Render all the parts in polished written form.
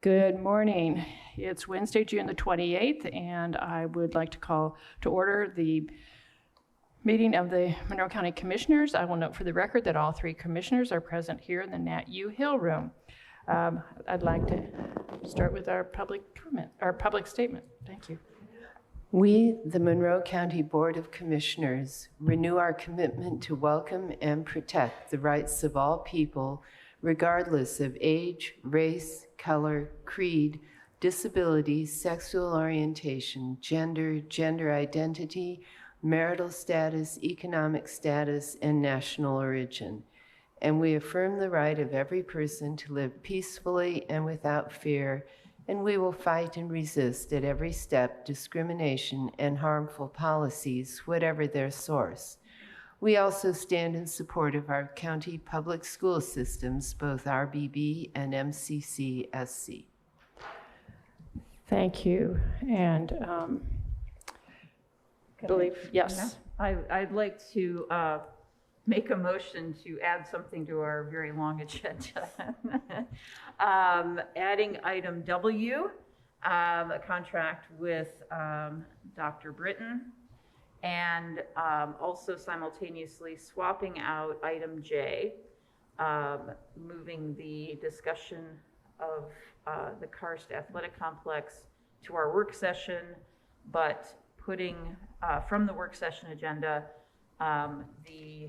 Good morning. It's Wednesday, June the 28th, and I would like to call to order the meeting of the Monroe County Commissioners. I will note for the record that all three commissioners are present here in the Nat U Hill room. I'd like to start with our public comment, our public statement. Thank you. We, the Monroe County Board of Commissioners, renew our commitment to welcome and protect the rights of all people, regardless of age, race, color, creed, disability, sexual orientation, gender identity, marital status, economic status, and national origin. And we affirm the right of every person to live peacefully and without fear, and we will fight and resist at every step discrimination and harmful policies, whatever their source. We also stand in support of our county public school systems, both RBB and MCCSC. Thank you. And yes. I'd like to make a motion to add something to our very long agenda. Adding item W, a contract with Dr. Britton, and also simultaneously swapping out item J, moving the discussion of the Karst Athletic Complex to our work session, but putting from the work session agenda the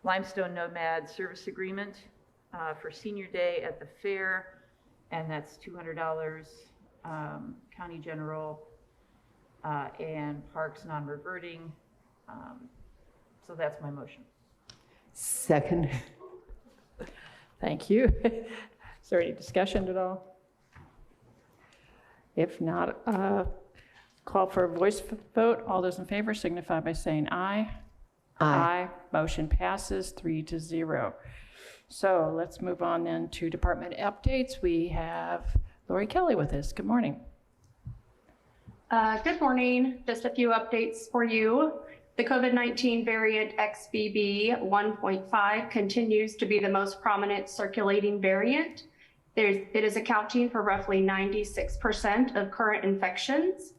Limestone Nomad Service Agreement for Senior Day at the fair, and that's $200, County General, and Parks non-reverting. So that's my motion. Second. Thank you. Is there any discussion at all? If not, call for a voice vote. All those in favor signify by saying aye. Aye. Motion passes 3-0. So let's move on then to department updates. We have Lori Kelly with us. Good morning. Good morning. Just a few updates for you. The COVID-19 variant XBB 1.5 continues to be the most prominent circulating variant. It is accounting for roughly 96% of current infections.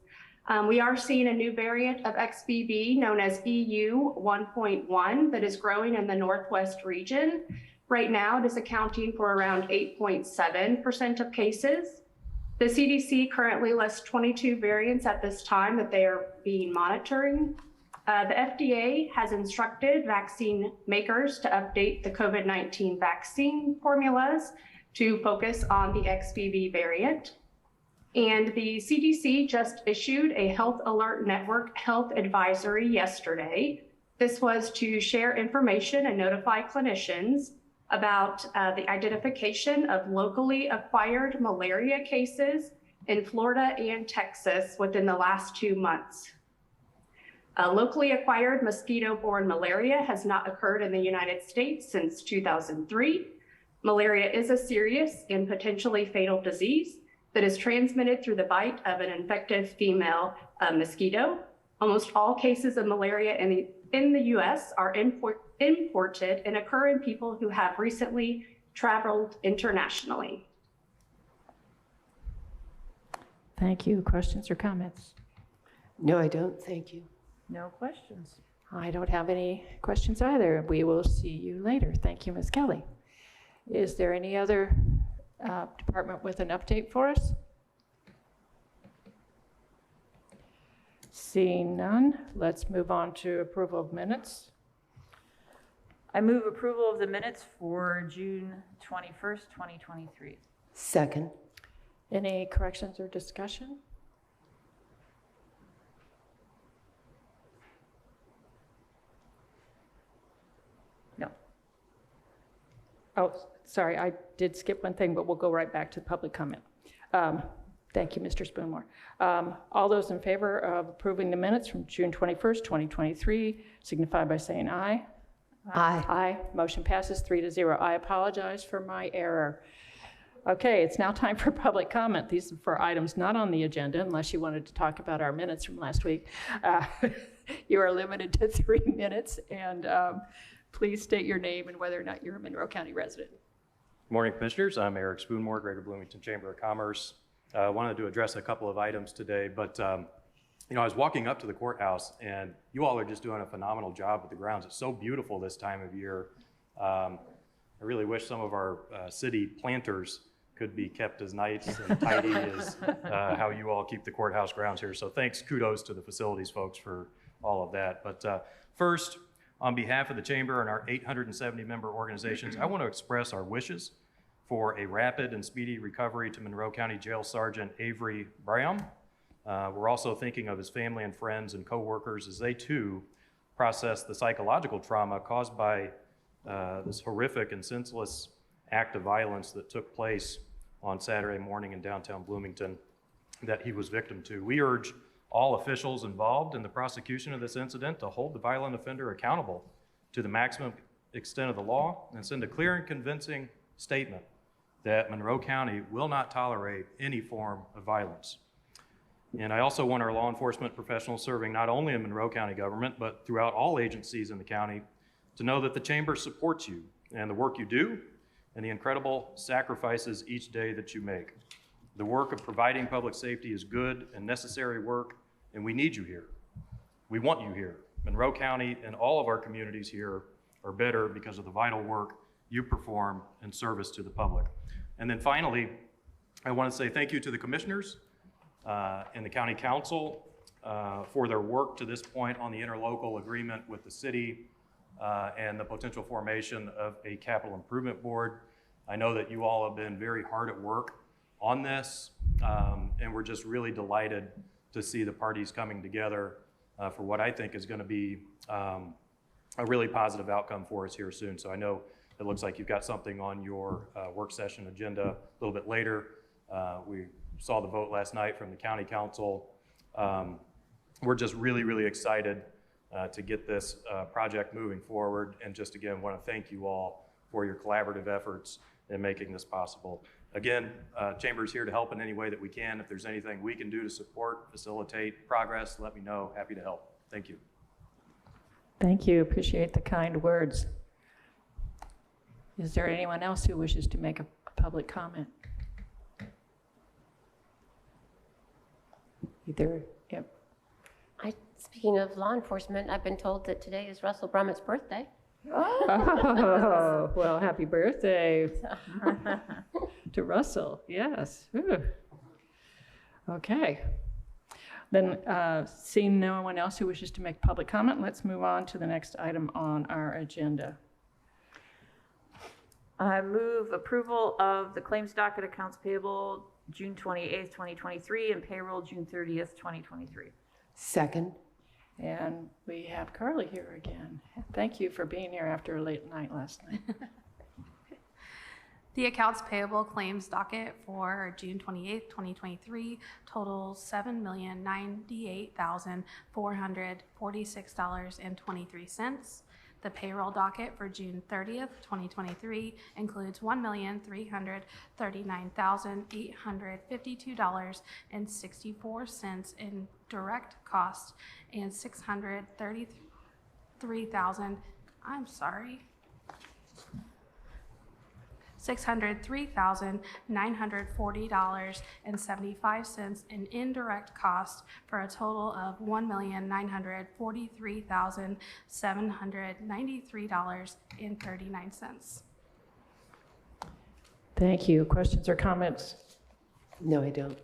We are seeing a new variant of XBB known as EU 1.1 that is growing in the Northwest region. Right now, it is accounting for around 8.7% of cases. The CDC currently lists 22 variants at this time that they are being monitoring. The FDA has instructed vaccine makers to update the COVID-19 vaccine formulas to focus on the XBB variant. And the CDC just issued a Health Alert Network health advisory yesterday. This was to share information and notify clinicians about the identification of locally acquired malaria cases in Florida and Texas within the last 2 months. Locally acquired mosquito-borne malaria has not occurred in the United States since 2003. Malaria is a serious and potentially fatal disease that is transmitted through the bite of an infected female mosquito. Almost all cases of malaria in the US are imported and occur in people who have recently traveled internationally. Thank you. Questions or comments? No, I don't. Thank you. No questions. I don't have any questions either. We will see you later. Thank you, Ms. Kelly. Is there any other department with an update for us? Seeing none, let's move on to approval of minutes. I move approval of the minutes for June 21st, 2023. Second. Any corrections or discussion? No. Oh, sorry, I did skip one thing, but we'll go right back to public comment. Thank you, Mr. Spoonmore. All those in favor of approving the minutes from June 21st, 2023, signify by saying aye. Aye. Aye. Motion passes 3-0. I apologize for my error. Okay, it's now time for public comment. These are for items not on the agenda, unless you wanted to talk about our minutes from last week. You are limited to 3 minutes, and please state your name and whether or not you're a Monroe County resident. Morning, Commissioners. I'm Eric Spoonmore, Greater Bloomington Chamber of Commerce. I wanted to address a couple of items today, but I was walking up to the courthouse, and you all are just doing a phenomenal job with the grounds. It's so beautiful this time of year. I really wish some of our city planters could be kept as nice and tidy as how you all keep the courthouse grounds here. So thanks, kudos to the facilities folks for all of that. But first, on behalf of the Chamber and our 870 member organizations, I want to express our wishes for a rapid and speedy recovery to Monroe County Jail Sergeant Avery Brown. We're also thinking of his family and friends and coworkers as they too process the psychological trauma caused by this horrific and senseless act of violence that took place on Saturday morning in downtown Bloomington that he was victim to. We urge all officials involved in the prosecution of this incident to hold the violent offender accountable to the maximum extent of the law and send a clear and convincing statement that Monroe County will not tolerate any form of violence. And I also want our law enforcement professionals serving not only in Monroe County government, but throughout all agencies in the county to know that the Chamber supports you and the work you do and the incredible sacrifices each day that you make. The work of providing public safety is good and necessary work, and we need you here. We want you here. Monroe County and all of our communities here are better because of the vital work you perform in service to the public. And then finally, I want to say thank you to the commissioners and the county council for their work to this point on the interlocal agreement with the city and the potential formation of a capital improvement board. I know that you all have been very hard at work on this, and we're just really delighted to see the parties coming together for what I think is going to be a really positive outcome for us here soon. So I know it looks like you've got something on your work session agenda a little bit later. We saw the vote last night from the county council. We're just really, really excited to get this project moving forward, and just again want to thank you all for your collaborative efforts in making this possible. Again, Chamber is here to help in any way that we can. If there's anything we can do to support, facilitate progress, let me know. Happy to help. Thank you. Thank you. Appreciate the kind words. Is there anyone else who wishes to make a public comment? Either, yep. Speaking of law enforcement, I've been told that today is Russell Brummett's birthday. Oh, well, happy birthday to Russell. Yes. Ooh. Okay. Then, seeing no one else who wishes to make public comment, let's move on to the next item on our agenda. I move approval of the claims docket accounts payable June 28th, 2023, and payroll June 30th, 2023. Second. And we have Carly here again. Thank you for being here after a late night last night. The accounts payable claims docket for June 28th, 2023 totals $7,098,446.23. The payroll docket for June 30th, 2023 includes $1,339,852.64 in direct costs and $603,940.75 in indirect costs, for a total of $1,943,793.39. Thank you. Questions or comments? No, I don't.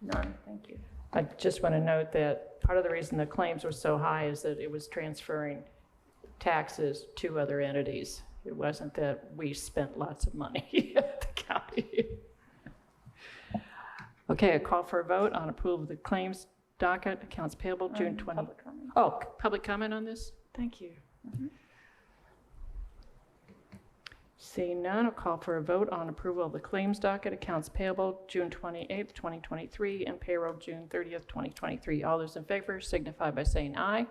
None. Thank you. I just want to note that part of the reason the claims were so high is that it was transferring taxes to other entities. It wasn't that we spent lots of money at the county. Okay, a call for a vote on approval of the claims docket, accounts payable, June 20. Public comment. Oh, public comment on this? Thank you. Seeing none, I'll call for a vote on approval of the claims docket, accounts payable, June 28th, 2023, and payroll, June 30th, 2023. All those in favor signify by saying aye.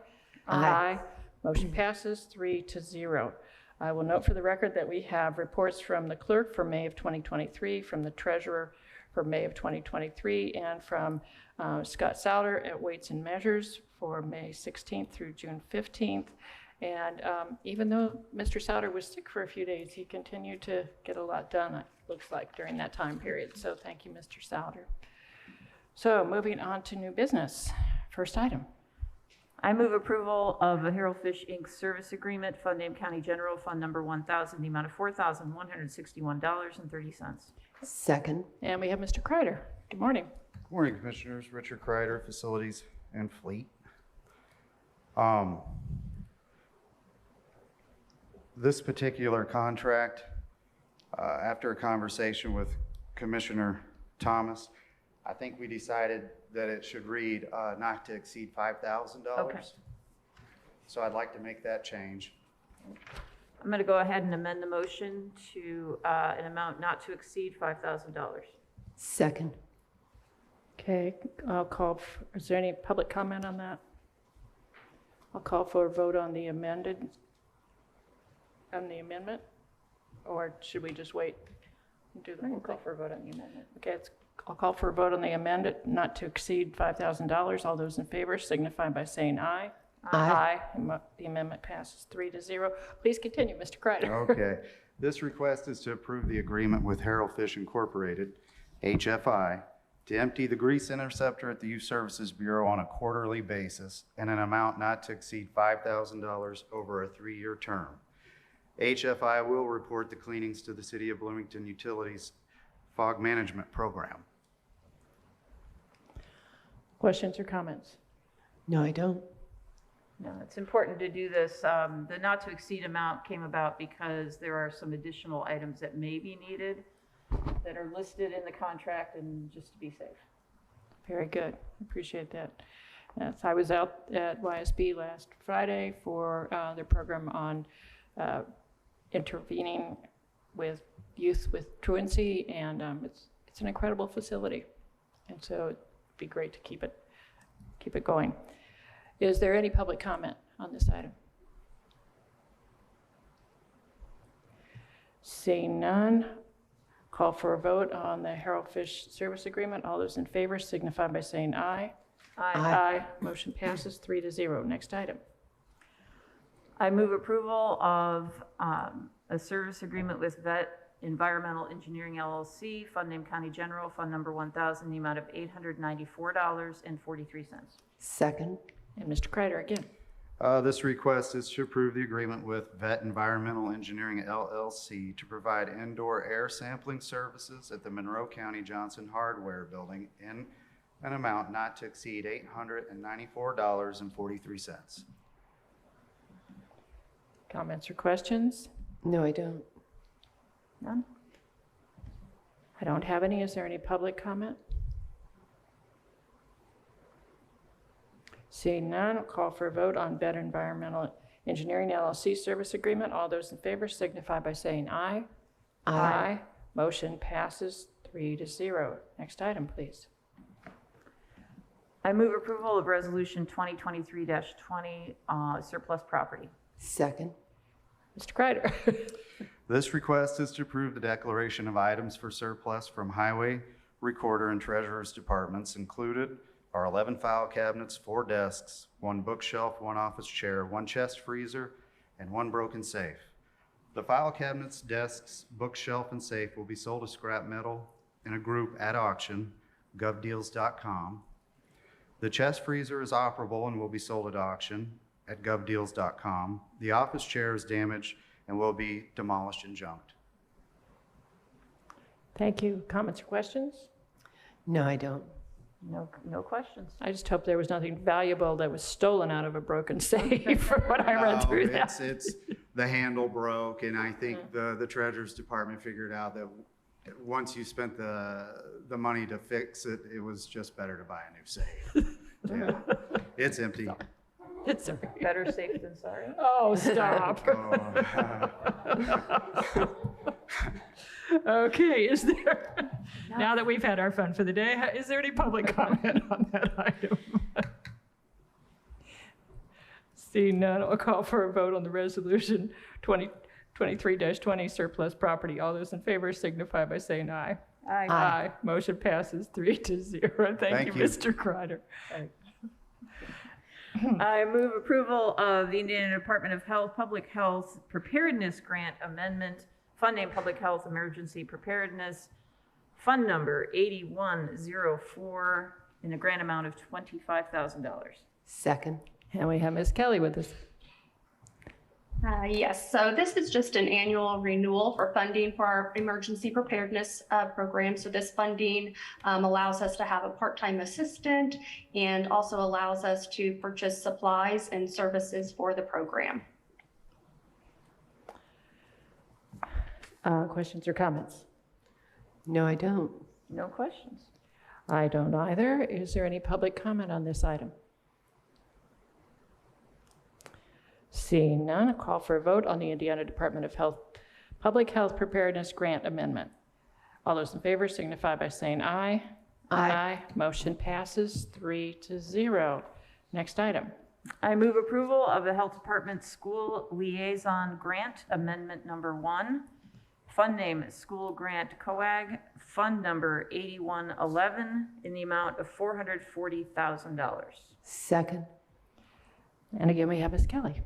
Aye. Motion passes 3-0. I will note for the record that we have reports from the clerk for May of 2023, from the treasurer for May of 2023, and from Scott Souter at Weights and Measures for May 16th through June 15th. And even though Mr. Souter was sick for a few days, he continued to get a lot done, it looks like, during that time period. So thank you, Mr. Souter. So moving on to new business. First item. I move approval of the Harold Fish Inc. service agreement, fund name County General, fund number 1,000, the amount of $4,161.30. Second. And we have Mr. Kreider. Good morning. Good morning, Commissioners. Richard Kreider, Facilities and Fleet. This particular contract, after a conversation with Commissioner Thomas, I think we decided that it should read not to exceed $5,000. Okay. So I'd like to make that change. I'm going to go ahead and amend the motion to an amount not to exceed $5,000. Second. Okay, I'll call, is there any public comment on that? I'll call for a vote on the amendment, or should we just wait and do the whole Call thing? for a vote on the amendment. Okay, I'll call for a vote on the amended, not to exceed $5,000. All those in favor signify by saying aye. Aye. The amendment passes 3-0. Please continue, Mr. Kreider. Okay. This request is to approve the agreement with Harold Fish Incorporated, HFI, to empty the grease interceptor at the Youth Services Bureau on a quarterly basis in an amount not to exceed $5,000 over a 3-year term. HFI will report the cleanings to the City of Bloomington Utilities Fog Management Program. Questions or comments? No, I don't. No, it's important to do this. The not to exceed amount came about because there are some additional items that may be needed that are listed in the contract, and just to be safe. Very good. Appreciate that. Yes, I was out at YSB last Friday for their program on intervening with youth with truancy, and it's an incredible facility, and so it'd be great to keep it going. Is there any public comment on this item? Seeing none, call for a vote on the Harold Fish Service Agreement. All those in favor signify by saying aye. Aye. Motion passes 3-0. Next item. I move approval of a service agreement with Vet Environmental Engineering LLC, fund name County General, fund number 1,000, the amount of $894.43. Second. And Mr. Kreider again. This request is to approve the agreement with Vet Environmental Engineering LLC to provide indoor air sampling services at the Monroe County Johnson Hardware Building in an amount not to exceed $894.43. Comments or questions? No, I don't. None? I don't have any. Is there any public comment? Seeing none, I'll call for a vote on Vet Environmental Engineering LLC service agreement. All those in favor signify by saying aye. Aye. Motion passes 3-0. Next item, please. I move approval of resolution 2023-20, surplus property. Second. Mr. Kreider. This request is to approve the declaration of items for surplus from Highway, Recorder, and Treasurer's Departments. Included are 11 file cabinets, 4 desks, 1 bookshelf, 1 office chair, 1 chest freezer, and 1 broken safe. The file cabinets, desks, bookshelf, and safe will be sold as scrap metal in a group at auction, govdeals.com. The chest freezer is operable and will be sold at auction at govdeals.com. The office chair is damaged and will be demolished and junked. Thank you. Comments or questions? No, I don't. No questions. I just hope there was nothing valuable that was stolen out of a broken safe from what I read through that. It's the handle broke, and I think the Treasurer's Department figured out that once you spent the money to fix it, it was just better to buy a new safe. Yeah, it's empty. It's Better safe than sorry. Oh, stop. Okay, is there, now that we've had our fun for the day, is there any public comment on that item? Seeing none, I'll call for a vote on the resolution 2023-20 surplus property. All those in favor signify by saying aye. Aye. Aye. Motion passes 3-0. Thank you, Thank you. Mr. Kreider. I move approval of the Indiana Department of Health Public Health Preparedness Grant Amendment, Fund Name Public Health Emergency Preparedness, Fund Number 8104, in a grant amount of $25,000. Second. And we have Ms. Kelly with us. Yes, so this is just an annual renewal for funding for our emergency preparedness program. So this funding allows us to have a part-time assistant and also allows us to purchase supplies and services for the program. Questions or comments? No, I don't. No questions. I don't either. Is there any public comment on this item? Seeing none, a call for a vote on the Indiana Department of Health Public Health Preparedness Grant Amendment. All those in favor signify by saying aye. Aye. Motion passes 3-0. Next item. I move approval of the Health Department School Liaison Grant Amendment Number 1, Fund Name School Grant COAG, Fund Number 8111, in the amount of $440,000. Second. And again, we have Ms. Kelly.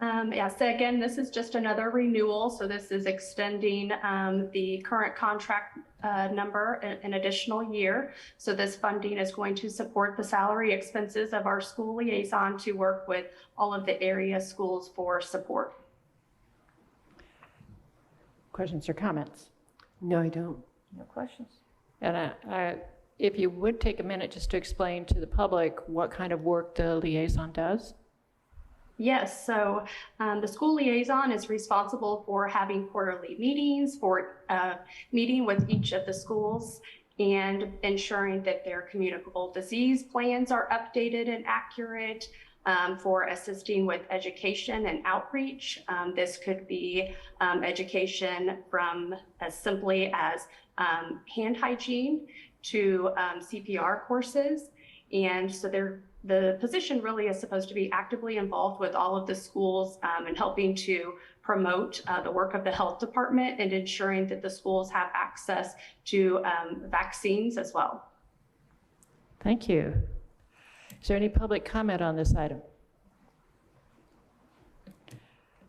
So again, this is just another renewal. So this is extending the current contract number an additional year. So this funding is going to support the salary expenses of our school liaison to work with all of the area schools for support. Questions or comments? No, I don't. No questions. And if you would take a minute just to explain to the public what kind of work the liaison does. Yes, so the school liaison is responsible for having quarterly meetings, for meeting with each of the schools and ensuring that their communicable disease plans are updated and accurate, for assisting with education and outreach. This could be education from as simply as hand hygiene to CPR courses. And so the position really is supposed to be actively involved with all of the schools and helping to promote the work of the health department and ensuring that the schools have access to vaccines as well. Thank you. Is there any public comment on this item?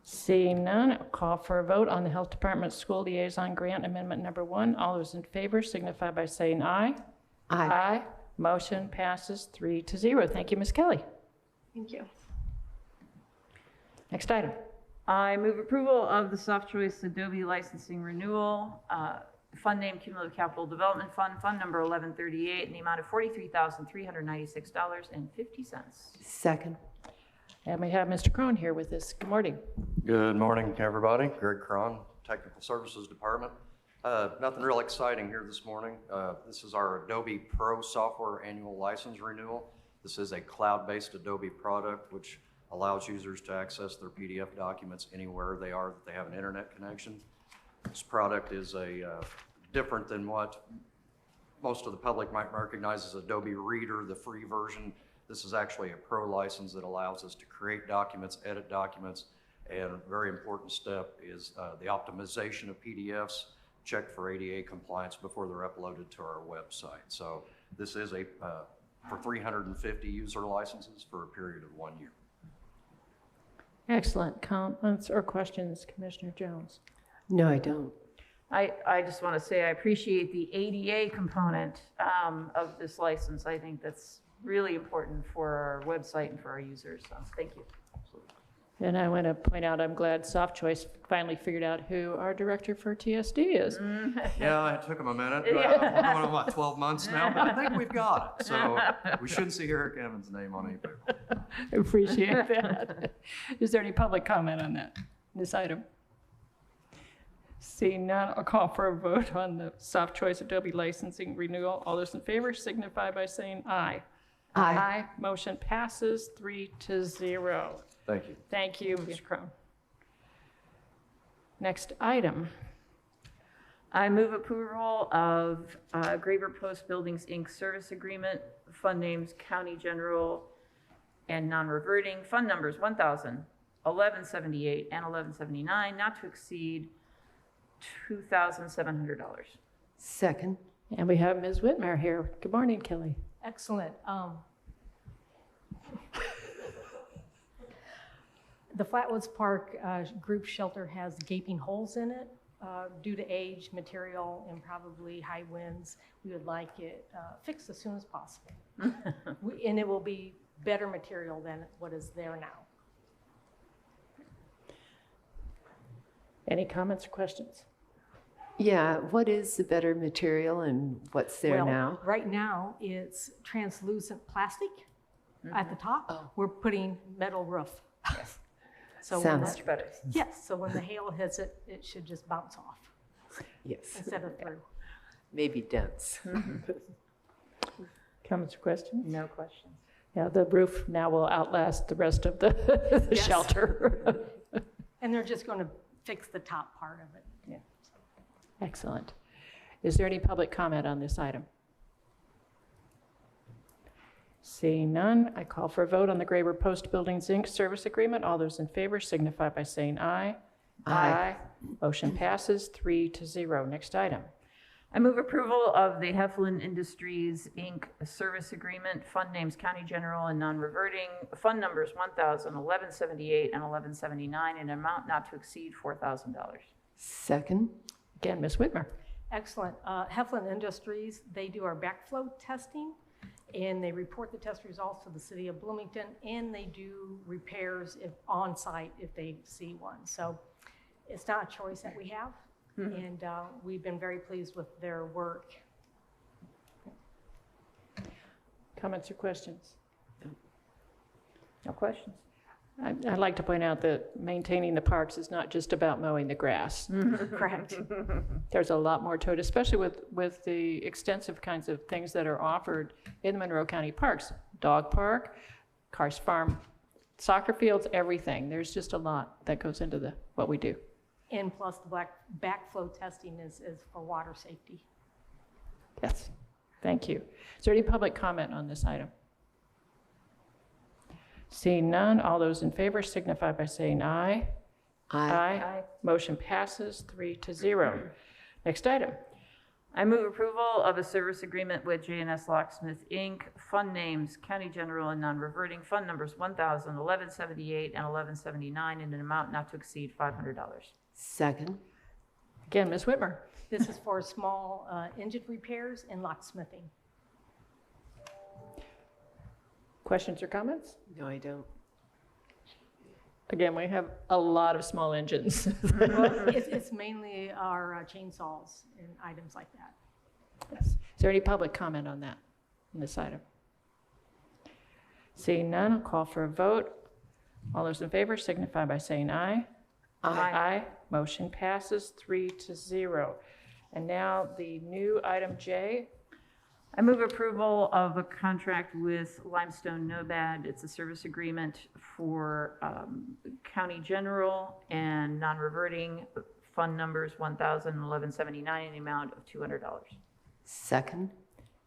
Seeing none, I'll call for a vote on the Health Department School Liaison Grant Amendment Number 1. All those in favor signify by saying aye. Aye. Motion passes 3-0. Thank you, Ms. Kelly. Thank you. Next item. I move approval of the Soft Choice Adobe licensing renewal, Fund Name Cumulative Capital Development Fund, Fund Number 1138, in the amount of $43,396.50. Second. And we have Mr. Crone here with us. Good morning. Good morning, everybody. Greg Cron, Technical Services Department. Nothing real exciting here this morning. This is our Adobe Pro software annual license renewal. This is a cloud-based Adobe product which allows users to access their PDF documents anywhere they are that they have an internet connection. This product is different than what most of the public might recognize as Adobe Reader, the free version. This is actually a pro license that allows us to create documents, edit documents, and a very important step is the optimization of PDFs, check for ADA compliance before they're uploaded to our website. So this is for 350 user licenses for a period of 1 year. Excellent. Comments or questions, Commissioner Jones? No, I don't. I just want to say I appreciate the ADA component of this license. I think that's really important for our website and for our users, so thank you. And I want to point out, I'm glad Soft Choice finally figured out who our director for TSD is. Yeah, it took them a minute. We're going on, what, 12 months now? But I think we've got it. So we shouldn't see Eric Evans' name on any paper. I appreciate that. Is there any public comment on this item? Seeing none, I'll call for a vote on the Soft Choice Adobe licensing renewal. All those in favor signify by saying aye. Aye. Motion passes 3-0. Thank you. Thank you, Mr. Crone. Next item. I move approval of Graver Post Buildings, Inc. service agreement, fund names County General and non-reverting, fund numbers 1,000, 1178, and 1179, not to exceed $2,700. Second. And we have Ms. Whitmer here. Good morning, Kelly. Excellent. The Flatwoods Park group shelter has gaping holes in it due to age, material, and probably high winds. We would like it fixed as soon as possible. And it will be better material than what is there now. Any comments or questions? Yeah, what is the better material and what's there Well, now? right now, it's translucent plastic at the top. Oh. We're putting metal roof. Yes. So when Sounds the- better. Yes, so when the hail hits it, it should just bounce off Yes, instead of through. maybe dense. Comments or questions? No questions. Yeah, the roof now will outlast the rest of the Yes. shelter. And they're just going to fix the top part of it. Excellent. Is there any public comment on this item? Seeing none, I call for a vote on the Graber Post Buildings, Inc. service agreement. All those in favor signify by saying aye. Aye. Motion passes 3-0. Next item. I move approval of the Heflin Industries, Inc. service agreement, fund names County General and non-reverting, fund numbers 1,000, 1178, and 1179, in an amount not to exceed $4,000. Second? Again, Ms. Whitmer. Excellent. Heflin Industries, they do our backflow testing, and they report the test results to the city of Bloomington, and they do repairs on site if they see one. So it's not a choice that we have, and we've been very pleased with their work. Comments or questions? No questions. I'd like to point out that maintaining the parks is not just about mowing the grass. Correct. There's a lot more to it, especially with the extensive kinds of things that are offered in the Monroe County parks. Dog park, Cars Farm, soccer fields, everything. There's just a lot that goes into what we do. And plus the backflow testing is for water safety. Yes, thank you. Is there any public comment on this item? Seeing none, all those in favor signify by saying aye. Aye. Motion passes 3-0. Next item. I move approval of a service agreement with J&S Locksmith, Inc., fund names County General and non-reverting, fund numbers 1,000, 1178, and 1179, in an amount not to exceed $500. Second? Again, Ms. Whitmer. This is for small engine repairs and locksmithing. Questions or comments? No, I don't. Again, we have a lot of small engines. It's mainly our chainsaws and items like that. Yes. Is there any public comment on that, on this item? Seeing none, I'll call for a vote. All those in favor signify by saying aye. Aye. Motion passes 3-0. And now the new item J. I move approval of a contract with Limestone Nomad. It's a service agreement for County General and non-reverting, fund numbers 1,000, 1179, in the amount of $200. Second?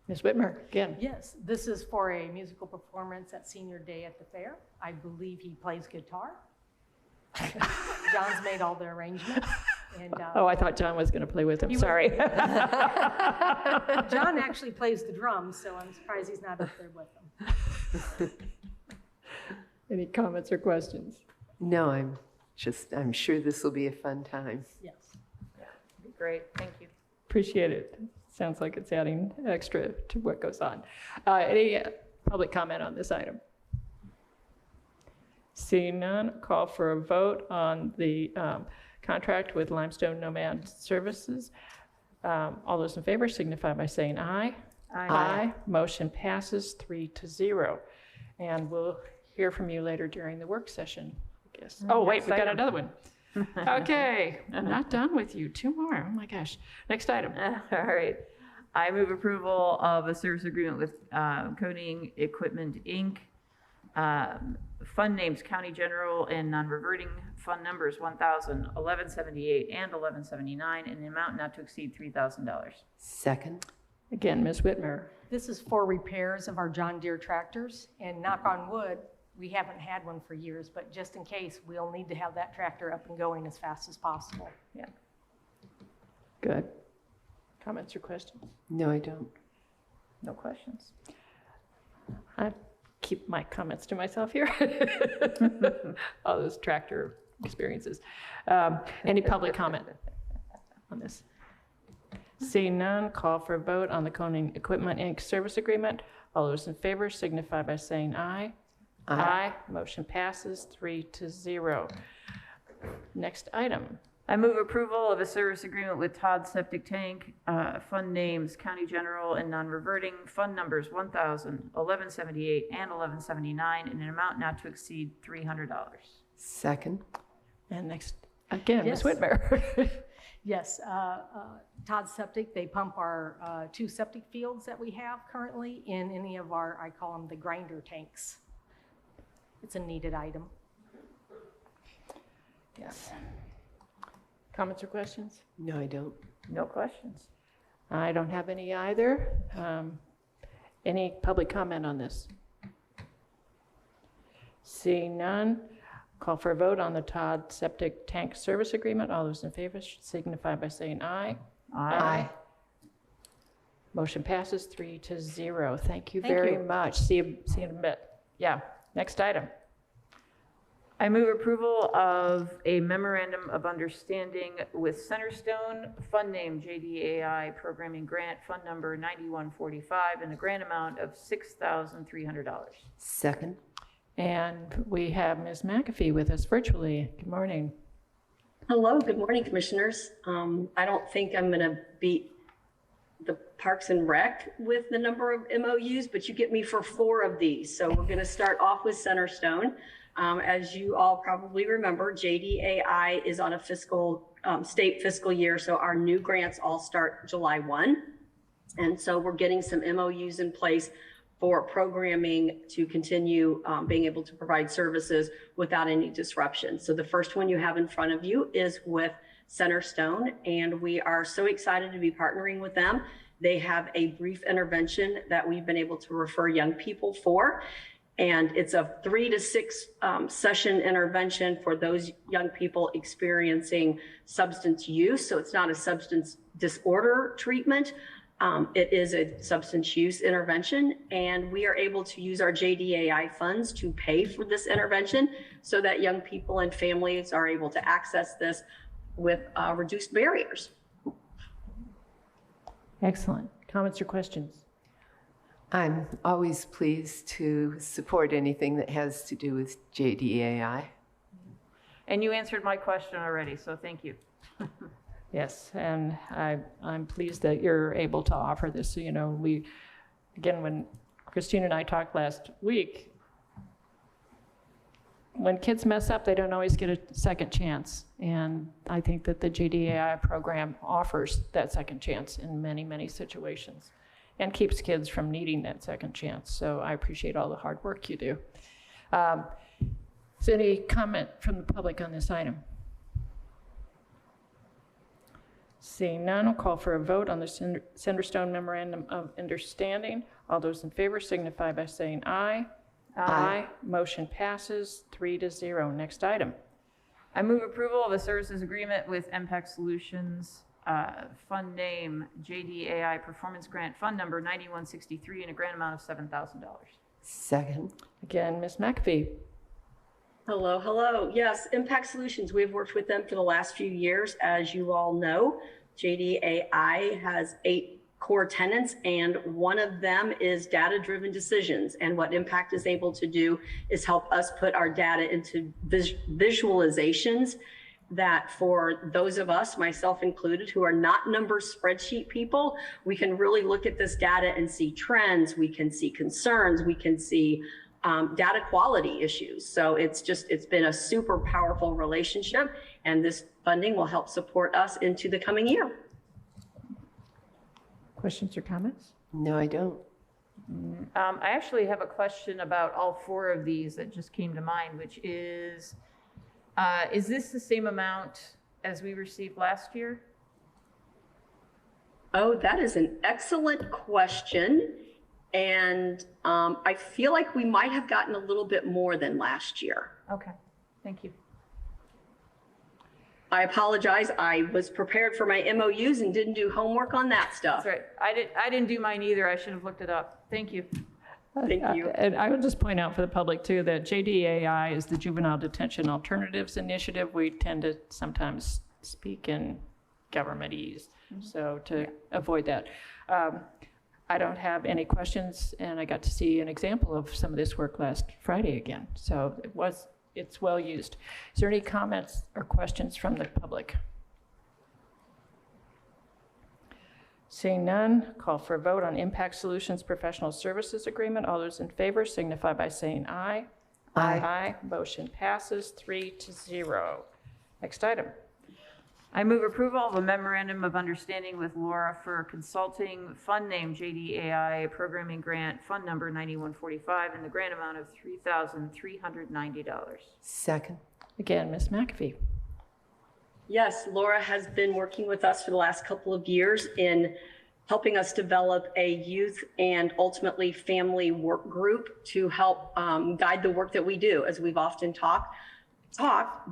Ms. Whitmer, again. Yes, this is for a musical performance at Senior Day at the fair. I believe he plays guitar. John's made all the arrangements. And, Oh, I thought John was going to play with him. He Sorry. John actually plays the drums, so I'm surprised he's not up there with them. Any comments or questions? No, I'm sure this will be a fun time. Yes. Great, thank you. Appreciate it. Sounds like it's adding extra to what goes on. Any public comment on this item? Seeing none, call for a vote on the contract with Limestone Nomad Services. All those in favor signify by saying aye. Aye. Motion passes 3-0. And we'll hear from you later during the work session, I guess. Oh, wait, we got another one. Okay, I'm not done with you. 2 more. Oh my gosh. Next item. All right. I move approval of a service agreement with Coding Equipment, Inc., fund names County General and non-reverting, fund numbers 1,000, 1178, and 1179, in the amount not to exceed $3,000. Second? Again, Ms. Whitmer. This is for repairs of our John Deere tractors, and knock on wood, we haven't had one for years, but just in case, we'll need to have that tractor up and going as fast as possible. Yeah. Good. Comments or questions? No, I don't. No questions. I keep my comments to myself here. All those tractor experiences. Any public comment on this? Seeing none, call for a vote on the Coning Equipment Inc. service agreement. All those in favor signify by saying aye. Aye. Motion passes 3-0. Next item. I move approval of a service agreement with Todd Septic Tank, fund names County General and non-reverting, fund numbers 1,000, 1178, and 1179, in an amount not to exceed $300. Second. And next, again, Ms. Yes. Whitmer. Yes, Todd Septic, they pump our 2 septic fields that we have currently in any of our, I call them the grinder tanks. It's a needed item. Yes. Comments or questions? No, I don't. No questions. I don't have any either. Any public comment on this? Seeing none, call for a vote on the Todd Septic Tank Service Agreement. All those in favor should signify by saying aye. Aye. Motion passes 3-0. Thank you Thank very you. much. See you in a bit. Yeah, next item. I move approval of a memorandum of understanding with Centerstone, fund name JDAI Programming Grant, fund number 9145, and a grant amount of $6,300. Second. And we have Ms. McAfee with us virtually. Good morning. Hello, good morning, Commissioners. I don't think I'm going to beat the Parks and Rec with the number of MOUs, but you get me for 4 of these. So we're going to start off with Centerstone. As you all probably remember, JDAI is on a state fiscal year, so our new grants all start July 1. And so we're getting some MOUs in place for programming to continue being able to provide services without any disruption. So the first one you have in front of you is with Centerstone, and we are so excited to be partnering with them. They have a brief intervention that we've been able to refer young people for. And it's a 3 to 6 session intervention for those young people experiencing substance use. So it's not a substance disorder treatment. It is a substance use intervention. And we are able to use our JDAI funds to pay for this intervention so that young people and families are able to access this with reduced barriers. Excellent. Comments or questions? I'm always pleased to support anything that has to do with JDAI. And you answered my question already, so thank you. Yes, and I'm pleased that you're able to offer this. So, you know, when Christine and I talked last week, when kids mess up, they don't always get a second chance. And I think that the JDAI program offers that second chance in many, many situations and keeps kids from needing that second chance. So I appreciate all the hard work you do. Is there any comment from the public on this item? Seeing none, I'll call for a vote on the Centerstone Memorandum of Understanding. All those in favor signify by saying aye. Aye. Motion passes 3-0. Next item. I move approval of a services agreement with MPAC Solutions, fund name JDAI Performance Grant, fund number 9163, and a grant amount of $7,000. Second. Again, Ms. McAfee. Hello, hello. Yes, Impact Solutions, we've worked with them for the last few years. As you all know, JDAI has 8 core tenets, and one of them is data-driven decisions. And what Impact is able to do is help us put our data into visualizations that for those of us, myself included, who are not number spreadsheet people, we can really look at this data and see trends, we can see concerns, we can see data quality issues. So it's been a super powerful relationship, and this funding will help support us into the coming year. Questions or comments? No, I don't. I actually have a question about all 4 of these that just came to mind, which is this the same amount as we received last year? Oh, that is an excellent question. And I feel like we might have gotten a little bit more than last year. Okay, thank you. I apologize. I was prepared for my MOUs and didn't do homework on that stuff. That's right. I didn't do mine either. I should have looked it up. Thank you. Thank you. And I would just point out for the public too that JDAI is the Juvenile Detention Alternatives Initiative. We tend to sometimes speak in governmentese, so to avoid that. I don't have any questions, and I got to see an example of some of this work last Friday again. So it's well used. Is there any comments or questions from the public? Seeing none, call for a vote on Impact Solutions Professional Services Agreement. All those in favor signify by saying aye. Aye. Aye. Motion passes 3-0. Next item. I move approval of a memorandum of understanding with Laura for consulting, fund name JDAI, programming grant, fund number 9145, and the grant amount of $3,390. Second. Again, Ms. McAfee. Yes, Laura has been working with us for the last couple of years in helping us develop a youth and ultimately family work group to help guide the work that we do. As we've often talked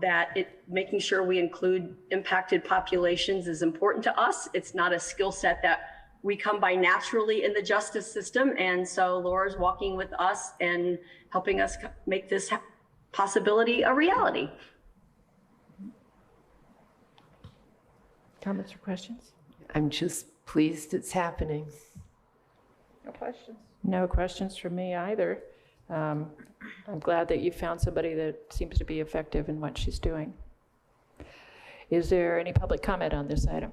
that making sure we include impacted populations is important to us. It's not a skill set that we come by naturally in the justice system. And so Laura's walking with us and helping us make this possibility a reality. Comments or questions? I'm just pleased it's happening. No questions. No questions from me either. I'm glad that you found somebody that seems to be effective in what she's doing. Is there any public comment on this item?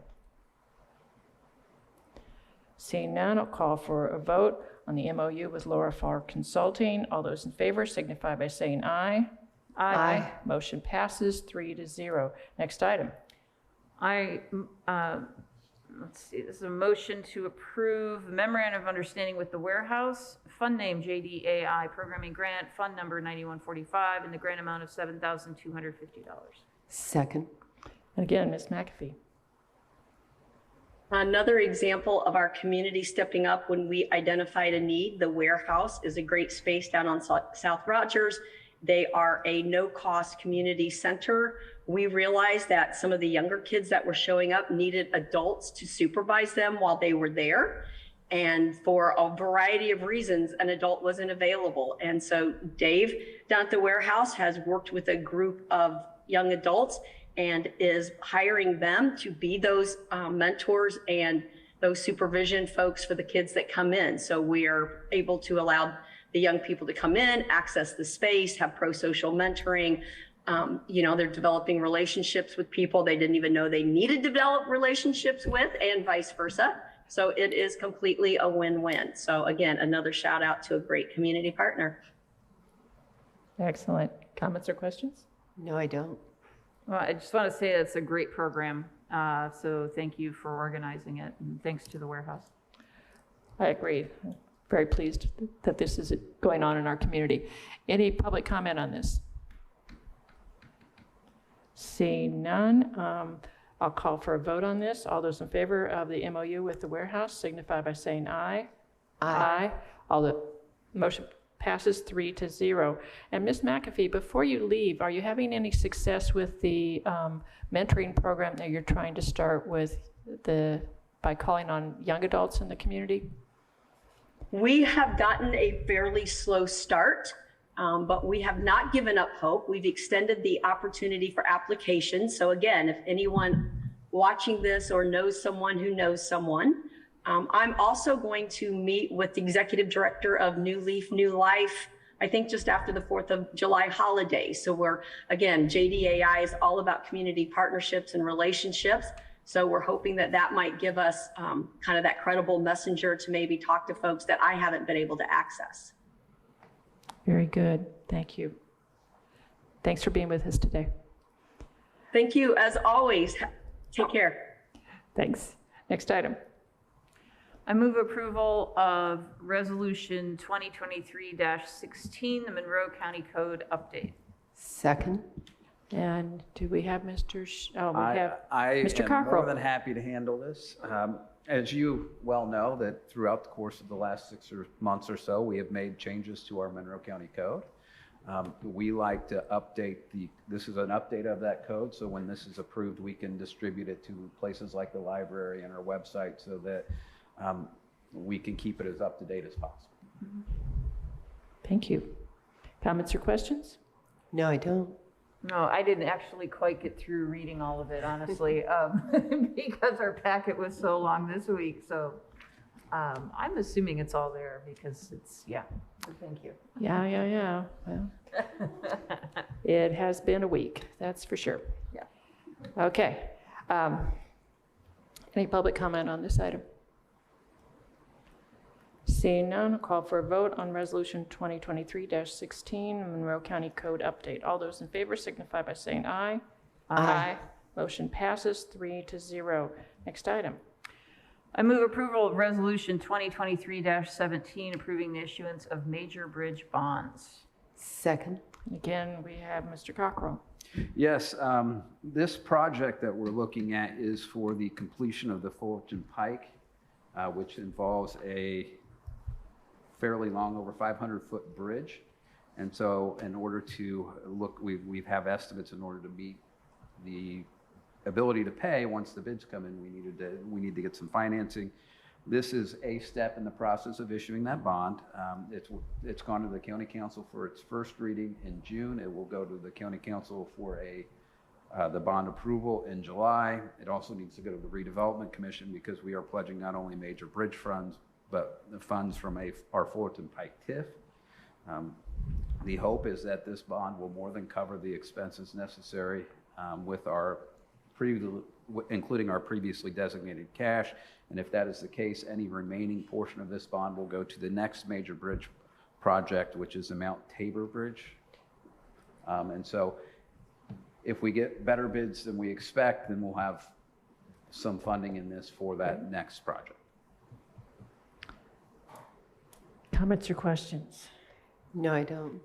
Seeing none, I'll call for a vote on the MOU with Laura Farr Consulting. All those in favor signify by saying aye. Aye. Motion passes 3-0. Next item. Let's see, this is a motion to approve memorandum of understanding with the warehouse, fund name JDAI programming grant, fund number 9145, and the grant amount of $7,250. Second. And again, Ms. McAfee. Another example of our community stepping up when we identified a need. The warehouse is a great space down on South Rogers. They are a no-cost community center. We realized that some of the younger kids that were showing up needed adults to supervise them while they were there. And for a variety of reasons, an adult wasn't available. And so Dave down at the warehouse has worked with a group of young adults and is hiring them to be those mentors and those supervision folks for the kids that come in. So we are able to allow the young people to come in, access the space, have pro-social mentoring. They're developing relationships with people they didn't even know they needed to develop relationships with, and vice versa. So it is completely a win-win. So again, another shout out to a great community partner. Excellent. Comments or questions? No, I don't. Well, I just want to say it's a great program. So thank you for organizing it, and thanks to the warehouse. I agree. Very pleased that this is going on in our community. Any public comment on this? Seeing none, I'll call for a vote on this. All those in favor of the MOU with the warehouse signify by saying aye. Aye. All the motion passes 3-0. And Ms. McAfee, before you leave, are you having any success with the mentoring program that you're trying to start with by calling on young adults in the community? We have gotten a fairly slow start, but we have not given up hope. We've extended the opportunity for applications. So again, if anyone watching this or knows someone who knows someone, I'm also going to meet with the executive director of New Leaf, New Life, I think just after the 4th of July holiday. So JDAI is all about community partnerships and relationships. So we're hoping that might give us kind of that credible messenger to maybe talk to folks that I haven't been able to access. Very good. Thank you. Thanks for being with us today. Thank you, as always. Take care. Thanks. Next item. I move approval of Resolution 2023-16, the Monroe County Code update. Second. And do we have Mr. I Mr. am Cockrell. more than happy to handle this. As you well know, that throughout the course of the last 6 months or so, we have made changes to our Monroe County Code. We like to update this is an update of that code, so when this is approved, we can distribute it to places like the library and our website so that we can keep it as up to date as possible. Thank you. Comments or questions? No, I don't. No, I didn't actually quite get through reading all of it, honestly, because our packet was so long this week. So I'm assuming it's all there because it's, yeah, so thank you. Yeah. Well, it has been a week, that's for sure. Yeah. Okay. Any public comment on this item? Seeing none, I'll call for a vote on Resolution 2023-16, Monroe County Code Update. All those in favor signify by saying aye. Aye. Motion passes 3-0. Next item. I move approval of Resolution 2023-17, approving the issuance of major bridge bonds. Second. And again, we have Mr. Cockrell. Yes, this project that we're looking at is for the completion of the Fullerton Pike, which involves a fairly long, over 500-foot bridge. And so in order to look, we have estimates in order to meet the ability to pay once the bids come in, we need to get some financing. This is a step in the process of issuing that bond. It's gone to the county council for its first reading in June. It will go to the county council for the bond approval in July. It also needs to go to the redevelopment commission because we are pledging not only major bridge funds, but the funds from our Fullerton Pike TIF. The hope is that this bond will more than cover the expenses necessary with including our previously designated cash. And if that is the case, any remaining portion of this bond will go to the next major bridge project, which is the Mount Tabor Bridge. And so if we get better bids than we expect, then we'll have some funding in this for that next project. Comments or questions? No, I don't.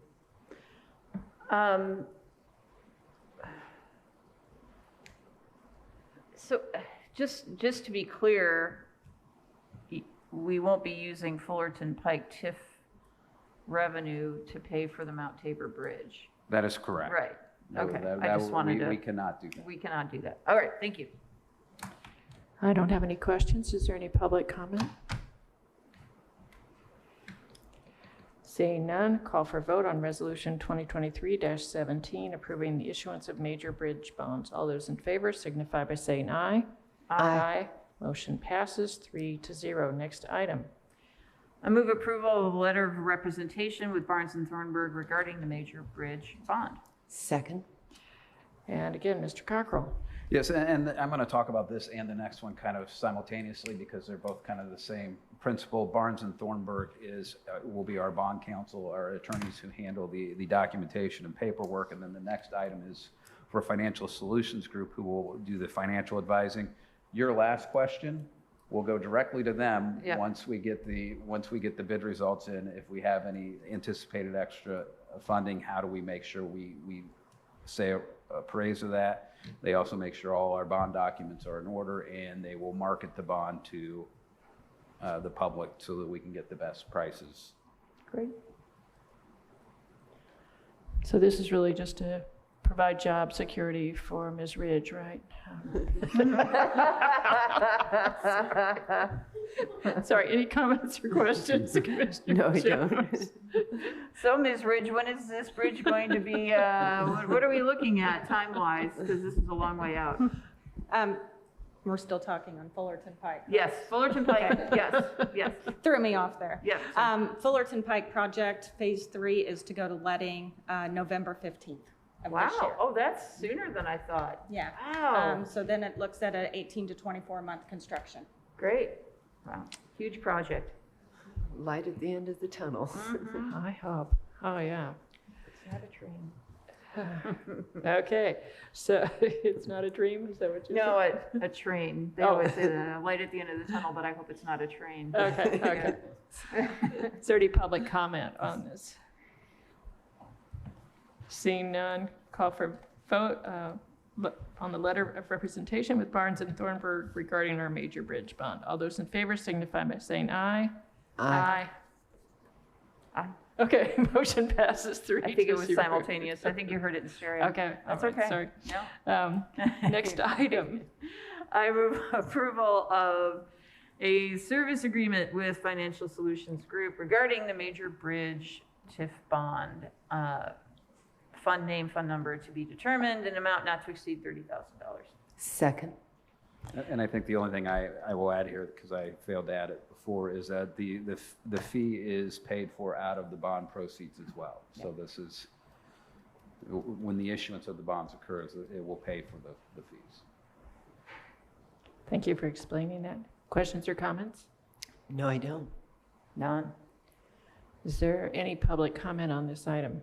So just to be clear, we won't be using Fullerton Pike TIF revenue to pay for the Mount Tabor Bridge. That is correct. Right. No, Okay. that- I that just will- wanted to. We cannot do that. We cannot do that. All right. Thank you. I don't have any questions. Is there any public comment? Seeing none, call for a vote on Resolution 2023-17, approving the issuance of major bridge bonds. All those in favor signify by saying aye. Aye. Motion passes 3-0. Next item. I move approval of a letter of representation with Barnes and Thornburg regarding the major bridge bond. Second. And again, Mr. Cockrell. Yes, and I'm going to talk about this and the next one kind of simultaneously because they're both kind of the same principle. Barnes and Thornburg will be our bond counsel, our attorneys who handle the documentation and paperwork. And then the next item is for Financial Solutions Group, who will do the financial advising. Your last question will go directly to them. Yep. once we get the bid results in. If we have any anticipated extra funding, how do we make sure we say a praise of that? They also make sure all our bond documents are in order, and they will market the bond to the public so that we can get the best prices. Great. So this is really just to provide job security for Ms. Ridge, right? Sorry, any comments or questions? Commissioner No, I Jones? don't. So, Ms. Ridge, when is this bridge going to be, what are we looking at time-wise? Because this is a long way out. We're still talking on Fullerton Pike. Yes, Fullerton Pike, yes. Threw me off there. Yes. Fullerton Pike project, phase 3 is to go to letting November 15th of this Wow, year. oh, that's sooner than I thought. Yeah. Wow, So then it looks at an 18 to 24 month construction. great. Wow, huge project. Light at the end of the tunnel. I hope. Oh, yeah. It's not a dream. Okay, so it's not a dream, is that what you're No, saying? a train. They Oh. always say that, a light at the end of the tunnel, but I hope it's not a train. Okay. Is there any public comment on this? Seeing none, call for vote on the letter of representation with Barnes and Thornburg regarding our major bridge bond. All those in favor signify by saying aye. Aye. Aye. Okay, motion passes 3-0. I think it was simultaneous. I think you heard it in stereo. Okay, That's all right, okay. sorry. No. Next item. I move approval of a service agreement with Financial Solutions Group regarding the major bridge TIF bond. Fund name, fund number to be determined, an amount not to exceed $30,000. Second. And I think the only thing I will add here, because I failed to add it before, is that the fee is paid for out of the bond proceeds as well. So this is, when the issuance of the bonds occurs, it will pay for the fees. Thank you for explaining that. Questions or comments? No, I don't. None. Is there any public comment on this item?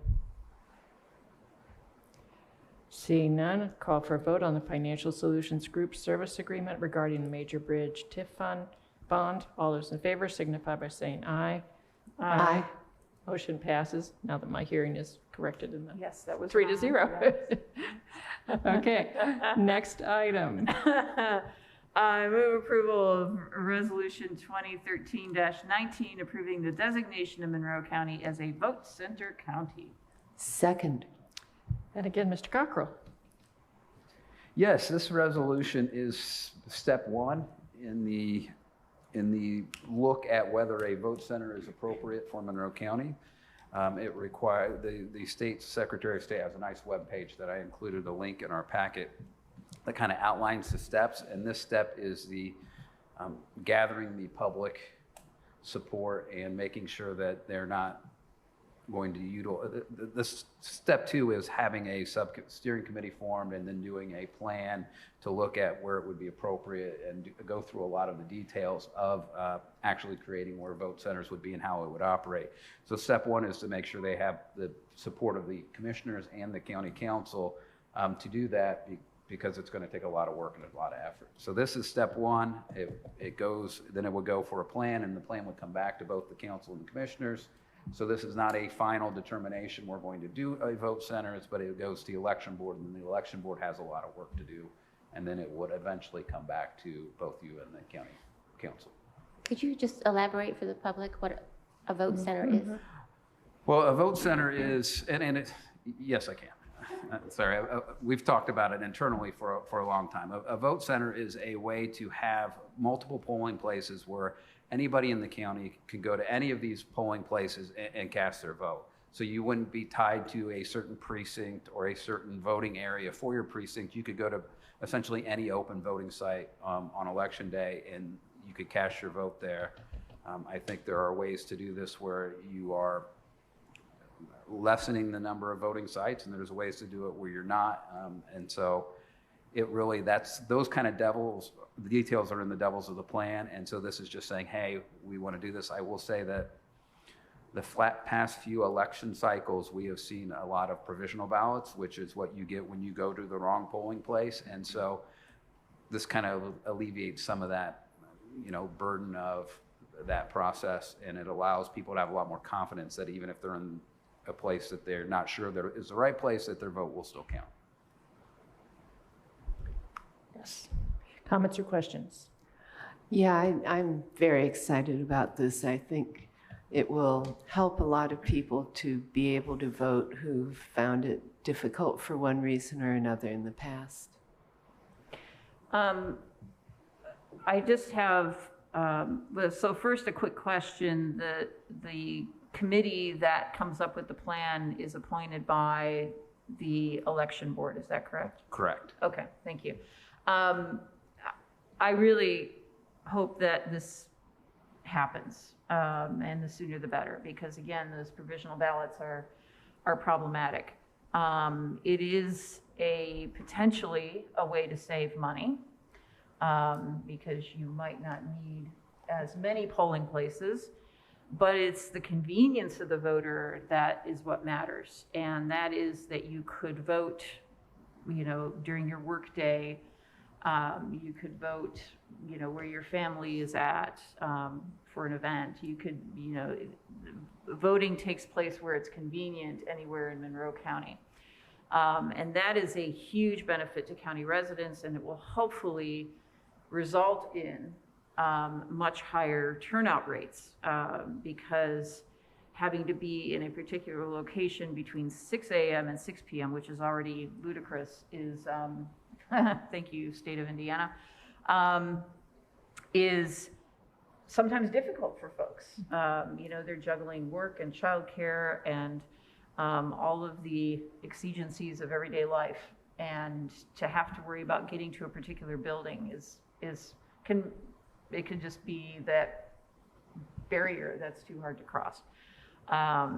Seeing none, call for a vote on the Financial Solutions Group Service Agreement regarding the Major Bridge TIF Fund bond. All those in favor signify by saying aye. Aye. Motion passes. Now that my hearing is corrected in the Yes, that was 3-0. Okay, next item. I move approval of Resolution 2013-19, approving the designation of Monroe County as a vote center county. Second. And again, Mr. Cockrell. Yes, this resolution is step one in the look at whether a vote center is appropriate for Monroe County. It requires, the state Secretary of State has a nice web page that I included a link in our packet that kind of outlines the steps. And this step is the gathering the public support and making sure that they're not going to utilize. This step two is having a steering committee formed and then doing a plan to look at where it would be appropriate and go through a lot of the details of actually creating where vote centers would be and how it would operate. So step one is to make sure they have the support of the commissioners and the county council to do that, because it's going to take a lot of work and a lot of effort. So this is step one. It goes, then it would go for a plan, and the plan would come back to both the council and the commissioners. So this is not a final determination we're going to do a vote centers, but it goes to the election board, and the election board has a lot of work to do, and then it would eventually come back to both you and the county council. Could you just elaborate for the public what a vote center is? Well, a vote center is, and it, yes, I can. Sorry, we've talked about it internally for a long time. A vote center is a way to have multiple polling places where anybody in the county can go to any of these polling places and cast their vote. So you wouldn't be tied to a certain precinct or a certain voting area for your precinct. You could go to essentially any open voting site on election day, and you could cast your vote there. I think there are ways to do this where you are lessening the number of voting sites, and there's ways to do it where you're not. And so it really, that's those kind of devils, the details are in the devils of the plan. And so this is just saying, hey, we want to do this. I will say that the past few election cycles, we have seen a lot of provisional ballots, which is what you get when you go to the wrong polling place. And so this kind of alleviates some of that, burden of that process. And it allows people to have a lot more confidence that even if they're in a place that they're not sure that is the right place, that their vote will still count. Yes. Comments or questions? Yeah, I'm very excited about this. I think it will help a lot of people to be able to vote who've found it difficult for one reason or another in the past. I just have, so first a quick question. The committee that comes up with the plan is appointed by the election board, is that correct? Correct. Okay, thank you. I really hope that this happens, and the sooner the better, because again, those provisional ballots are problematic. It is potentially a way to save money, because you might not need as many polling places, but it's the convenience of the voter that is what matters. And that is that you could vote, during your work day. You could vote, where your family is at, for an event. You could, voting takes place where it's convenient anywhere in Monroe County. And that is a huge benefit to county residents, and it will hopefully result in much higher turnout rates, because having to be in a particular location between 6 a.m. and 6 p.m., which is already ludicrous, is, thank you, state of Indiana, is sometimes difficult for folks. You know, they're juggling work and childcare and all of the exigencies of everyday life. And to have to worry about getting to a particular building can just be that barrier that's too hard to cross.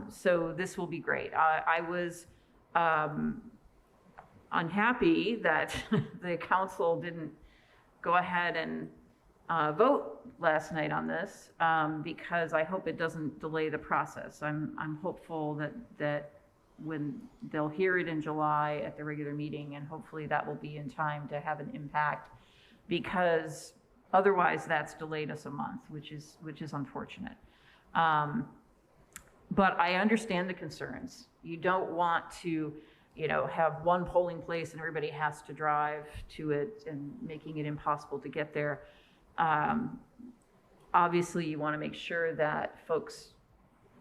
So this will be great. I was unhappy that the council didn't go ahead and vote last night on this because I hope it doesn't delay the process. I'm hopeful that when they'll hear it in July at the regular meeting, and hopefully that will be in time to have an impact, because otherwise that's delayed us a month, which is unfortunate. But I understand the concerns. You don't want to, you know, have one polling place and everybody has to drive to it and making it impossible to get there. Obviously, you want to make sure that folks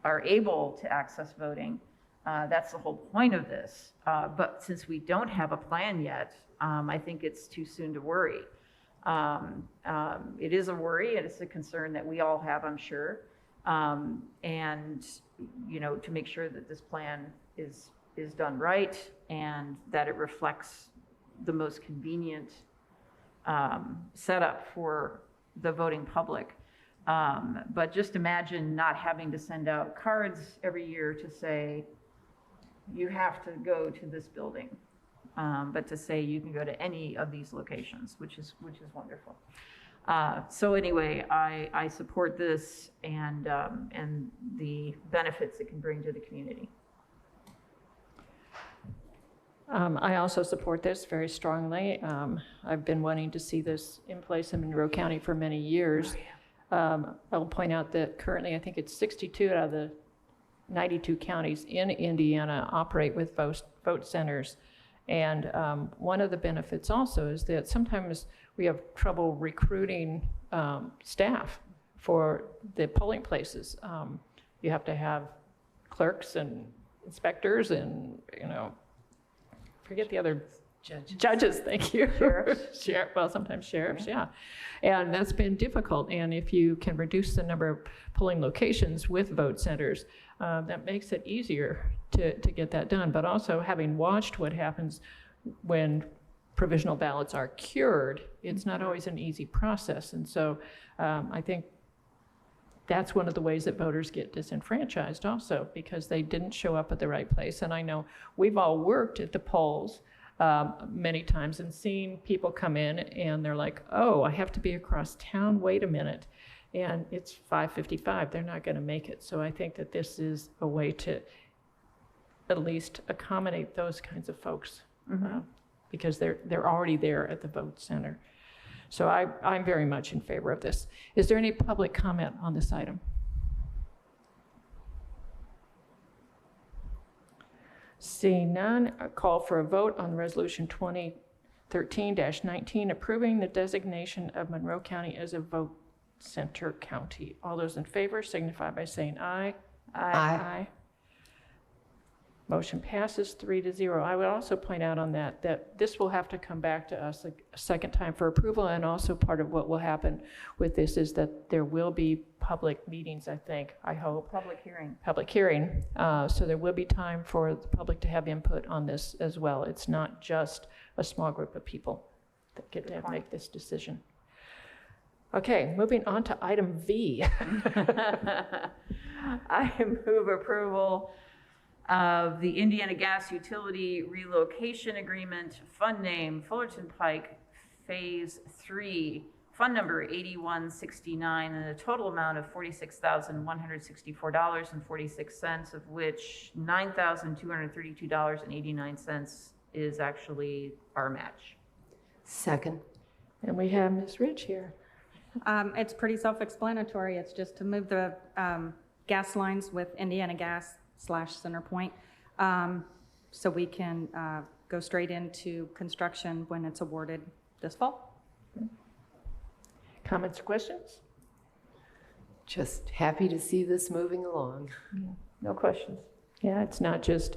are able to access voting. That's the whole point of this. But since we don't have a plan yet, I think it's too soon to worry. It is a worry, and it's a concern that we all have, I'm sure. And, you know, to make sure that this plan is done right and that it reflects the most convenient setup for the voting public. But just imagine not having to send out cards every year to say, you have to go to this building, but to say you can go to any of these locations, which is wonderful. So anyway, I support this and the benefits it can bring to the community. I also support this very strongly. I've been wanting to see this in place in Monroe County for many years. I'll point out that currently I think it's 62 out of the 92 counties in Indiana operate with vote centers. And one of the benefits also is that sometimes we have trouble recruiting staff for the polling places. You have to have clerks and inspectors and, you know, forget the other judges, thank you. Sheriffs. Well, sometimes sheriffs, yeah. And that's been difficult. And if you can reduce the number of polling locations with vote centers, that makes it easier to get that done. But also, having watched what happens when provisional ballots are cured, it's not always an easy process. And so I think that's one of the ways that voters get disenfranchised also, because they didn't show up at the right place. And I know we've all worked at the polls many times and seen people come in and they're like, oh, I have to be across town, wait a minute. And it's 5:55, they're not gonna make it. So I think that this is a way to at least accommodate those kinds of folks because they're already there at the vote center. So I'm very much in favor of this. Is there any public comment on this item? Seeing none, I call for a vote on Resolution 2013-19 approving the designation of Monroe County as a vote center county. All those in favor signify by saying aye. Aye. Motion passes 3-0. I would also point out on that this will have to come back to us a second time for approval, and also part of what will happen with this is that there will be public meetings, I think, I hope. Public hearing. Public hearing. So there will be time for the public to have input on this as well. It's not just a small group of people that get to make this decision. Okay, moving on to item V. I move approval of the Indiana Gas Utility Relocation Agreement, fund name Fullerton Pike Phase 3, fund number 8169, and a total amount of $46,164.46, of which $9,232.89 is actually our match. Second. And we have Ms. Ridge here. It's pretty self-explanatory. It's just to move the gas lines with Indiana Gas / Centerpoint, so we can go straight into construction when it's awarded this fall. Comments or questions? Just happy to see this moving along. No questions. Yeah, it's not just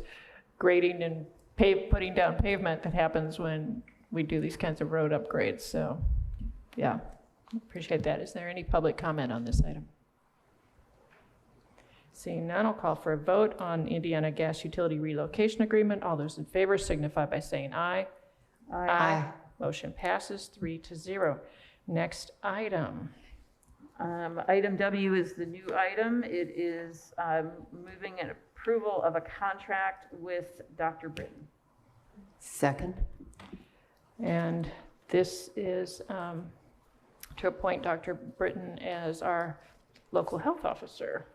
grading and putting down pavement that happens when we do these kinds of road upgrades. So, yeah, Appreciate that. Is there any public comment on this item? Seeing none, I'll call for a vote on Indiana Gas Utility Relocation Agreement. All those in favor signify by saying aye. Aye. Motion passes 3-0. Next item. Item W is the new item. It is moving an approval of a contract with Dr. Britton. Second. And this is to appoint Dr. Britton as our local health officer.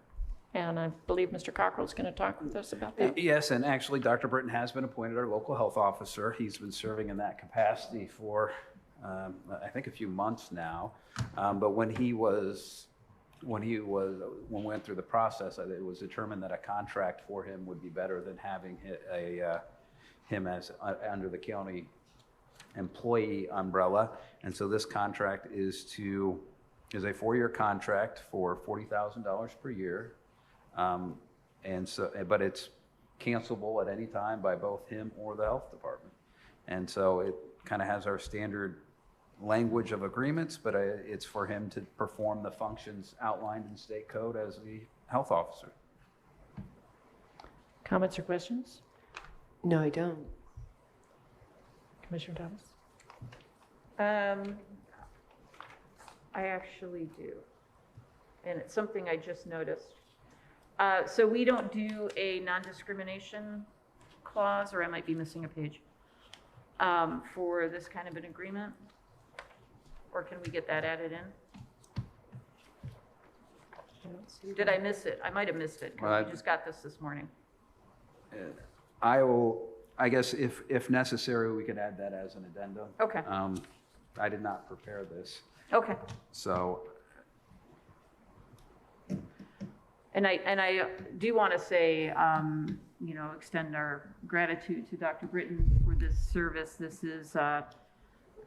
And I believe Mr. Cockrell is going to talk with us about that. Yes, and actually, Dr. Britton has been appointed our local health officer. He's been serving in that capacity for, I think, a few months now. But when we went through the process, it was determined that a contract for him would be better than having him as under the county employee umbrella. And so this contract is a 4-year contract for $40,000 per year. But it's cancelable at any time by both him or the health department. And so it kind of has our standard language of agreements, but it's for him to perform the functions outlined in state code as the health officer. Comments or questions? No, I don't. Commissioner Thomas? I actually do. And it's something I just noticed. So we don't do a non-discrimination clause, or I might be missing a page, for this kind of an agreement? Or can we get that added in? Did I miss it? I might have missed it, because we just got this morning. I guess if necessary, we could add that as an addendum. Okay. I did not prepare this. Okay. So. And I do want to say, extend our gratitude to Dr. Britton for this service. This is a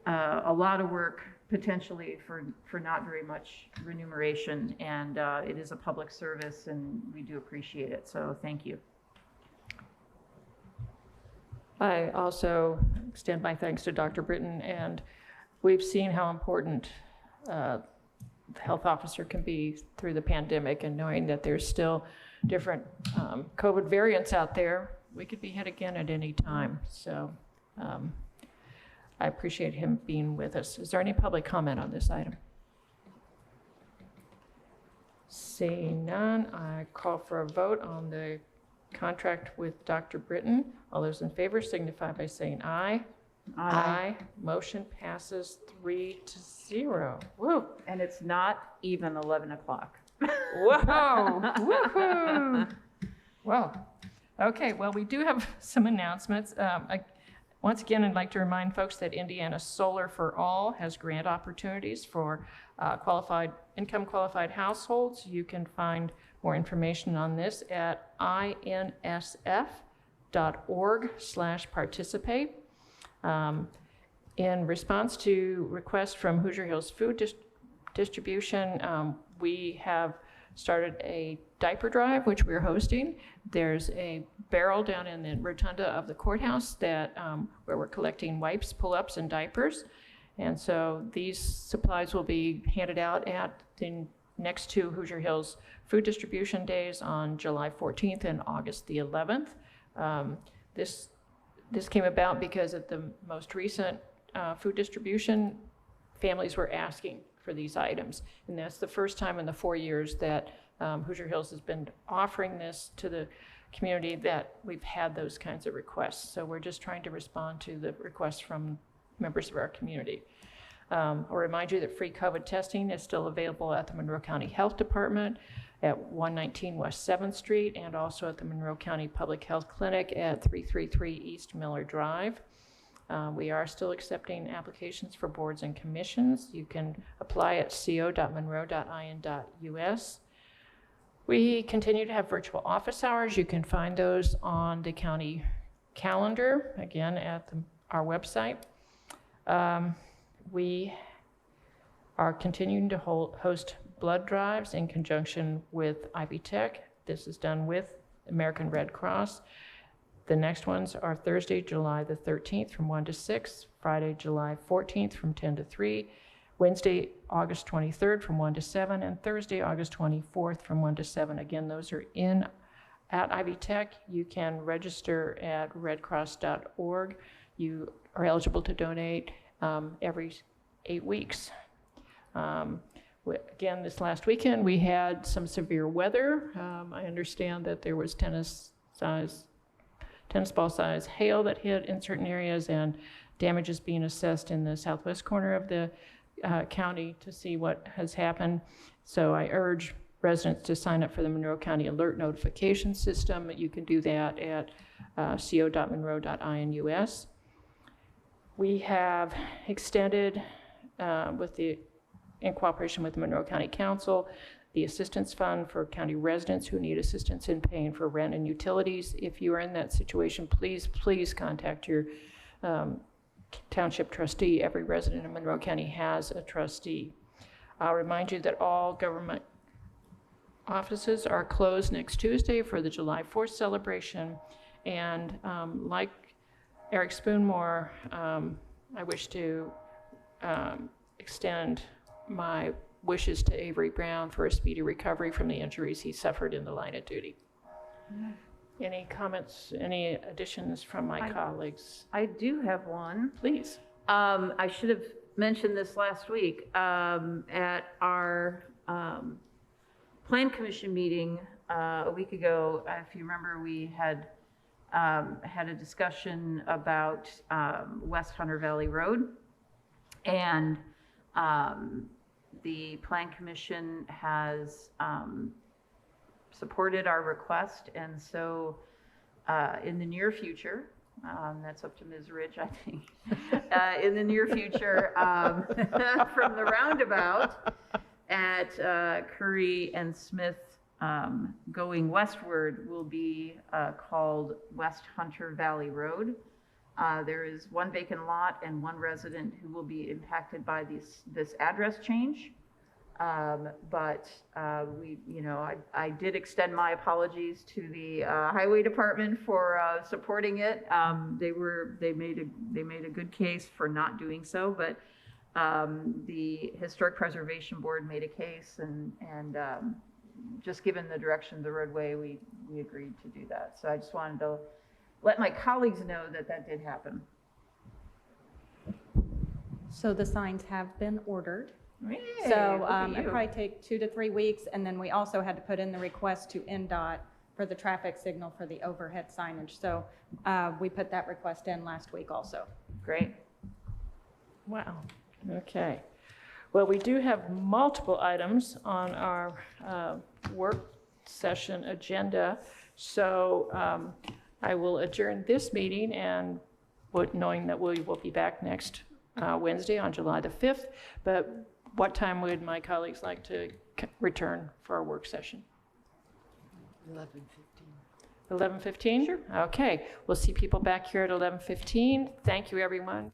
lot of work, potentially, for not very much remuneration, and it is a public service, and we do appreciate it, so thank you. I also extend my thanks to Dr. Britton, and we've seen how important the health officer can be through the pandemic, and knowing that there's still different COVID variants out there, we could be hit again at any time. So I appreciate him being with us. Is there any public comment on this item? Seeing none, I call for a vote on the contract with Dr. Britton. All those in favor signify by saying aye. Aye. Motion passes 3-0. Woo. And it's not even 11 o'clock. Whoa. Woohoo. Well, okay. Well, we do have some announcements. Once again, I'd like to remind folks that Indiana Solar for All has grant opportunities for income-qualified households. You can find more information on this at insf.org/participate. In response to requests from Hoosier Hills Food Distribution, we have started a diaper drive, which we're hosting. There's a barrel down in the rotunda of the courthouse that where we're collecting wipes, pull-ups, and diapers. And so these supplies will be handed out at the next two Hoosier Hills Food Distribution Days on July 14th and August the 11th. This came about because at the most recent food distribution, families were asking for these items. And that's the first time in the 4 years that Hoosier Hills has been offering this to the community that we've had those kinds of requests. So we're just trying to respond to the requests from members of our community. I'll remind you that free COVID testing is still available at the Monroe County Health Department at 119 West 7th Street, and also at the Monroe County Public Health Clinic at 333 East Miller Drive. We are still accepting applications for boards and commissions. You can apply at co.monroe.in.us. We continue to have virtual office hours. You can find those on the county calendar, again, at our website. We are continuing to host blood drives in conjunction with Ivy Tech. This is done with American Red Cross. The next ones are Thursday, July the 13th from 1 to 6, Friday, July 14th from 10 to 3, Wednesday, August 23rd from 1 to 7, and Thursday, August 24th from 1 to 7. Again, those are at Ivy Tech. You can register at redcross.org. You are eligible to donate every 8 weeks. Again, this last weekend, we had some severe weather. I understand that there was tennis ball size hail that hit in certain areas, and damage is being assessed in the southwest corner of the county to see what has happened. So I urge residents to sign up for the Monroe County Alert Notification System. You can do that at co.monroe.inus. We have extended, in cooperation with the Monroe County Council, the assistance fund for county residents who need assistance in paying for rent and utilities. If you are in that situation, please contact your township trustee. Every resident in Monroe County has a trustee. I'll remind you that all government offices are closed next Tuesday for the July 4th celebration. And like Eric Spoonmore, I wish to extend my wishes to Avery Brown for a speedy recovery from the injuries he suffered in the line of duty. Any comments, any additions from my colleagues? I do have one. Please. I should have mentioned this last week. At our Plan Commission meeting a week ago, if you remember, we had had a discussion about West Hunter Valley Road, and the Plan Commission has supported our request, and so in the near future, that's up to Ms. Ridge, I think, in the near future, from the roundabout at Curry and Smith going westward will be called West Hunter Valley Road. There is one vacant lot and one resident who will be impacted by this address change. But I did extend my apologies to the Highway Department for supporting it. They made a good case for not doing so, but the Historic Preservation Board made a case, and just given the direction of the roadway, we agreed to do that. So I just wanted to let my colleagues know that did happen. So the signs have been ordered. Yay, So look at it you. probably take 2 to 3 weeks, and then we also had to put in the request to NDOT for the traffic signal for the overhead signage. So we put that request in last week also. Great. Wow. Okay. Well, we do have multiple items on our work session agenda. So I will adjourn this meeting, and knowing that we will be back next Wednesday on July the 5th. But what time would my colleagues like to return for our work session? 11:15. 11:15? Sure. Okay. We'll see people back here at 11:15. Thank you, everyone.